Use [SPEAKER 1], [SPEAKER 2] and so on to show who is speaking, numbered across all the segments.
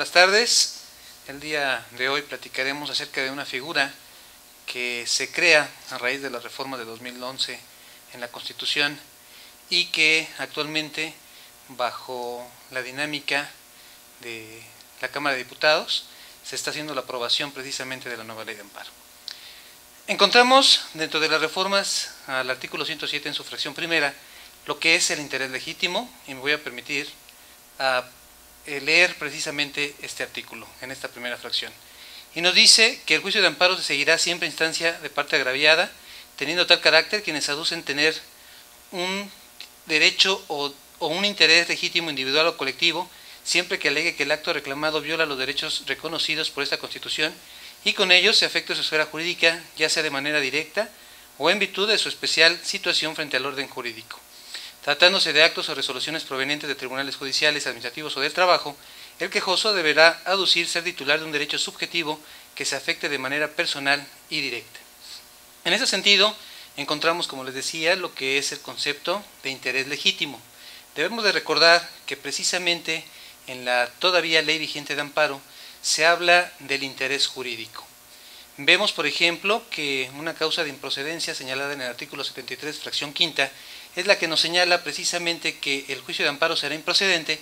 [SPEAKER 1] buenas tardes. El día de hoy platicaremos acerca de una figura que se crea a raíz de la reforma de 2011 en la Constitución y que actualmente, bajo la dinámica de la Cámara de Diputados, se está haciendo la aprobación precisamente de la nueva ley de amparo. Encontramos dentro de las reformas al artículo 107 en su fracción primera lo que es el interés legítimo, y me voy a permitir leer precisamente este artículo en esta primera fracción. Y nos dice que el juicio de amparo se seguirá siempre a instancia de parte agraviada, teniendo tal carácter quienes aducen tener un derecho o un interés legítimo individual o colectivo, siempre que alegue que el acto reclamado viola los derechos reconocidos por esta Constitución y con ello se afecte su esfera jurídica, ya sea de manera directa o en virtud de su especial situación frente al orden jurídico. Tratándose de actos o resoluciones provenientes de tribunales judiciales, administrativos o del trabajo, el quejoso deberá aducir ser titular de un derecho subjetivo que se afecte de manera personal y directa. En ese sentido, encontramos, como les decía, lo que es el concepto de interés legítimo. Debemos de recordar que precisamente en la todavía ley vigente de amparo se habla del interés jurídico. Vemos, por ejemplo, que una causa de improcedencia señalada en el artículo 73, fracción quinta, es la que nos señala precisamente que el juicio de amparo será improcedente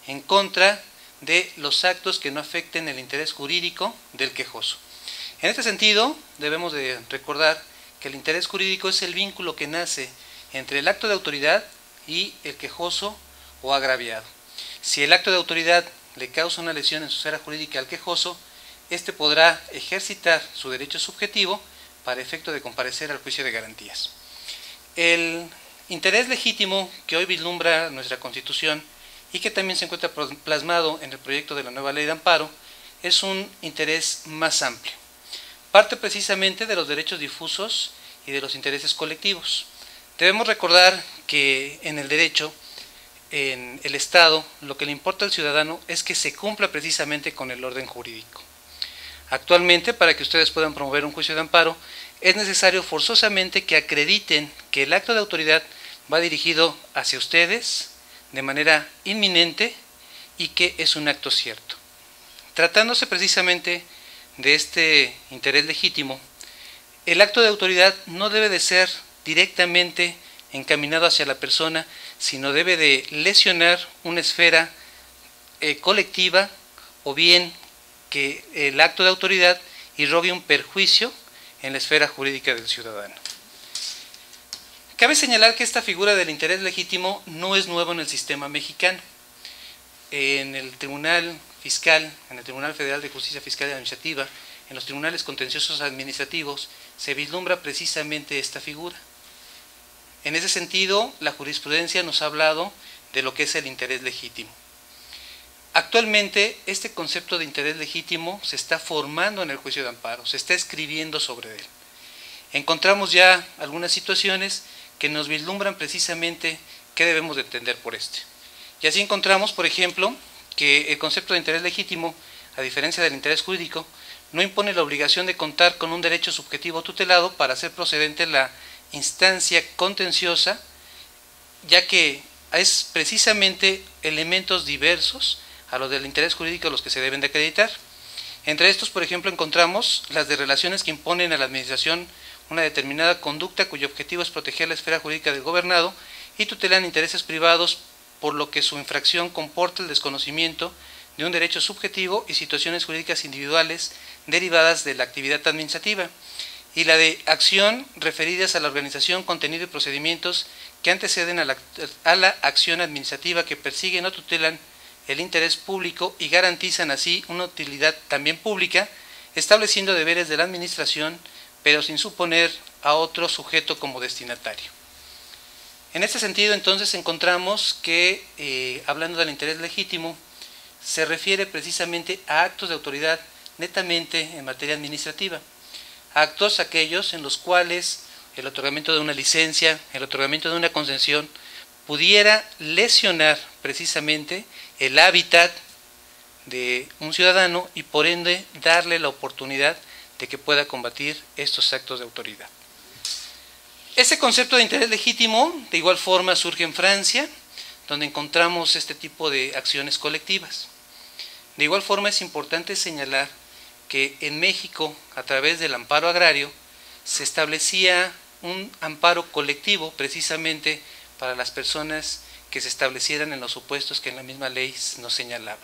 [SPEAKER 1] en contra de los actos que no afecten el interés jurídico del quejoso. En este sentido, debemos de recordar que el interés jurídico es el vínculo que nace entre el acto de autoridad y el quejoso o agraviado. Si el acto de autoridad le causa una lesión en su esfera jurídica al quejoso, éste podrá ejercitar su derecho subjetivo para efecto de comparecer al juicio de garantías. El interés legítimo que hoy vislumbra nuestra Constitución y que también se encuentra plasmado en el proyecto de la nueva ley de amparo es un interés más amplio. Parte precisamente de los derechos difusos y de los intereses colectivos. Debemos recordar que en el derecho, en el Estado, lo que le importa al ciudadano es que se cumpla precisamente con el orden jurídico. Actualmente, para que ustedes puedan promover un juicio de amparo, es necesario forzosamente que acrediten que el acto de autoridad va dirigido hacia ustedes de manera inminente y que es un acto cierto. Tratándose precisamente de este interés legítimo, el acto de autoridad no debe de ser directamente encaminado hacia la persona, sino debe de lesionar una esfera colectiva o bien que el acto de autoridad irrogue un perjuicio en la esfera jurídica del ciudadano. Cabe señalar que esta figura del interés legítimo no es nuevo en el sistema mexicano. En el Tribunal Fiscal, en el Tribunal Federal de Justicia Fiscal y Administrativa, en los tribunales contenciosos administrativos, se vislumbra precisamente esta figura. En ese sentido, la jurisprudencia nos ha hablado de lo que es el interés legítimo. Actualmente, este concepto de interés legítimo se está formando en el juicio de amparo, se está escribiendo sobre él. Encontramos ya algunas situaciones que nos vislumbran precisamente qué debemos de entender por este. Y así encontramos, por ejemplo, que el concepto de interés legítimo, a diferencia del interés jurídico, no impone la obligación de contar con un derecho subjetivo tutelado para hacer procedente la instancia contenciosa, ya que es precisamente elementos diversos a los del interés jurídico los que se deben de acreditar. Entre estos, por ejemplo, encontramos las de relaciones que imponen a la administración una determinada conducta cuyo objetivo es proteger la esfera jurídica del gobernado y tutelan intereses privados, por lo que su infracción comporta el desconocimiento de un derecho subjetivo y situaciones jurídicas individuales derivadas de la actividad administrativa, y la de acción referidas a la organización, contenido y procedimientos que anteceden a la acción administrativa que persiguen o tutelan el interés público y garantizan así una utilidad también pública, estableciendo deberes de la administración, pero sin suponer a otro sujeto como destinatario. En este sentido, entonces, encontramos que, hablando del interés legítimo, se refiere precisamente a actos de autoridad netamente en materia administrativa, actos aquellos en los cuales el otorgamiento de una licencia, el otorgamiento de una concesión, pudiera lesionar precisamente el hábitat de un ciudadano y por ende darle la oportunidad de que pueda combatir estos actos de autoridad. Este concepto de interés legítimo de igual forma surge en Francia, donde encontramos este tipo de acciones colectivas. De igual forma es importante señalar que en México, a través del amparo agrario, se establecía un amparo colectivo precisamente para las personas que se establecieran en los supuestos que en la misma ley nos señalaba.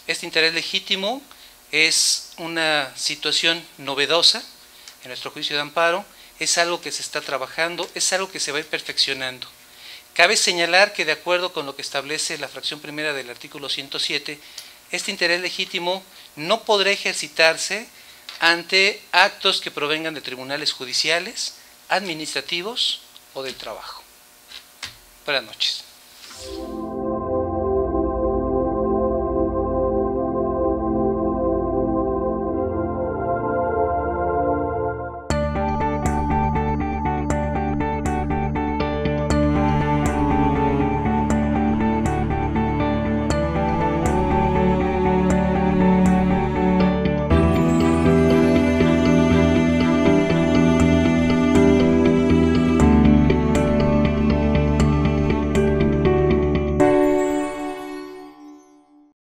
[SPEAKER 1] Este interés legítimo es una situación novedosa en nuestro juicio de amparo, es algo que se está trabajando, es algo que se va a ir perfeccionando. Cabe señalar que de acuerdo con lo que establece la fracción primera del artículo 107, este interés legítimo no podrá ejercitarse ante actos que provengan de tribunales judiciales, administrativos o del trabajo. Buenas noches.